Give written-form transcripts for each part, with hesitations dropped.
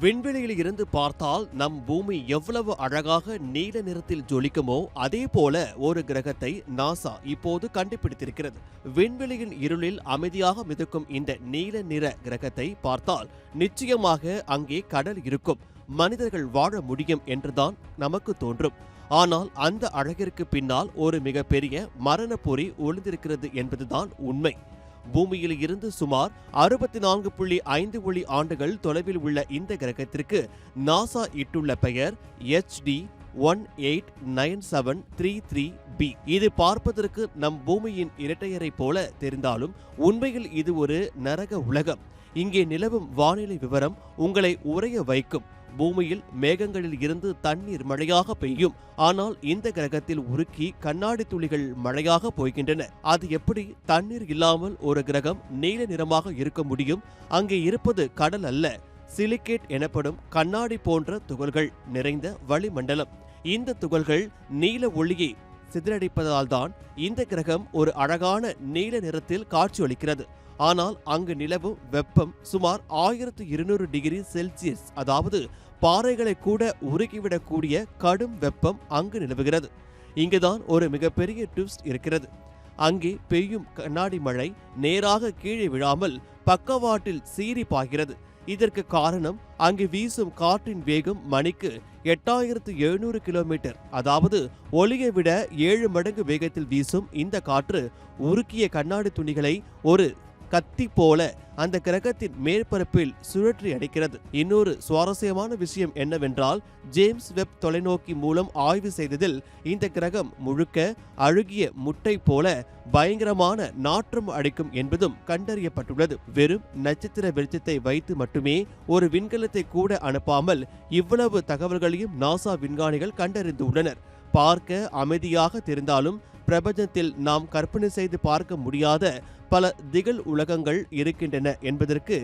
விண்வெளியில் இருந்து பார்த்தால் நம் பூமி எவ்வளவு அழகாக நீல நிறத்தில் ஜொலிக்குமோ அதே போல ஒரு கிரகத்தை நாசா இப்போது கண்டுபிடித்திருக்கிறது. விண்வெளியின் இருளில் அமைதியாக மிதக்கும் இந்த நீல நிற கிரகத்தை பார்த்தால் நிச்சயமாக அங்கே கடல் இருக்கும், மனிதர்கள் வாழ முடியும் என்றுதான் நமக்கு தோன்றும். ஆனால் அந்த அழகிற்கு பின்னால் ஒரு மிகப்பெரிய மரணப்பொறி ஒளிந்திருக்கிறது என்பதுதான் உண்மை. பூமியில் இருந்து சுமார் 64.5 ஒளி ஆண்டுகள் தொலைவில் உள்ள இந்த கிரகத்திற்கு நாசா இட்டுள்ள பெயர் HD 189733b. இது பார்ப்பதற்கு நம் பூமியின் இரட்டையரை போல தெரிந்தாலும் உண்மையில் இது ஒரு நரக உலகம். இங்கே நிலவும் வானிலை விவரம் உங்களை உறைய வைக்கும். பூமியில் மேகங்களில் இருந்து தண்ணீர் மழையாக பெய்யும், ஆனால் இந்த கிரகத்தில் உருக்கி கண்ணாடி துளிகள் மழையாக போய்கின்றன. அது எப்படி தண்ணீர் இல்லாமல் ஒரு கிரகம் நீல நிறமாக இருக்க முடியும்? அங்கே இருப்பது கடல் அல்ல, சிலிகேட் எனப்படும் கண்ணாடி போன்ற துகள்கள் நிறைந்த வளிமண்டலம். இந்த துகள்கள் நீல ஒளியை சிதறடிப்பதால்தான் இந்த கிரகம் ஒரு அழகான நீல நிறத்தில் காட்சியளிக்கிறது. ஆனால் அங்கு நிலவும் வெப்பம் சுமார் 1200 டிகிரி செல்சியஸ், அதாவது பாறைகளை கூட உருக்கிவிடக்கூடிய கடும் வெப்பம் அங்கு நிலவுகிறது. இங்குதான் ஒரு மிகப்பெரிய ட்விஸ்ட் இருக்கிறது. அங்கே பெய்யும் கண்ணாடி மழை நேராக கீழே விழாமல் பக்கவாட்டில் சீறி பாய்கிறது. இதற்கு காரணம் அங்கு வீசும் காற்றின் வேகம் மணிக்கு 8700 கிலோமீட்டர், அதாவது ஒலியை விட 7 மடங்கு வேகத்தில் வீசும் இந்த காற்று உருக்கிய கண்ணாடி துணிகளை ஒரு கத்தி போல அந்த கிரகத்தின் மேற்பரப்பில் சுழற்றி அடிக்கிறது. இன்னொரு சுவாரஸ்யமான விஷயம் என்னவென்றால், ஜேம்ஸ் வெப் தொலைநோக்கி மூலம் ஆய்வு செய்ததில் இந்த கிரகம் முழுக்க அழுகிய முட்டை போல பயங்கரமான நாற்றம் அடிக்கும் என்பதும் கண்டறியப்பட்டுள்ளது. வெறும் நட்சத்திர வெளிச்சத்தை வைத்து மட்டுமே ஒரு விண்கலத்தை கூட அனுப்பாமல் இவ்வளவு தகவல்களையும் நாசா விஞ்ஞானிகள் கண்டறிந்துள்ளனர். பார்க்க அமைதியாக தெரிந்தாலும் பிரபஞ்சத்தில் நாம் கற்பனை செய்து பார்க்க முடியாத பல திகில் உலகங்கள் இருக்கின்றன என்பதற்கு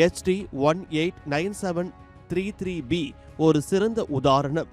HD 189733b ஒரு சிறந்த உதாரணம்.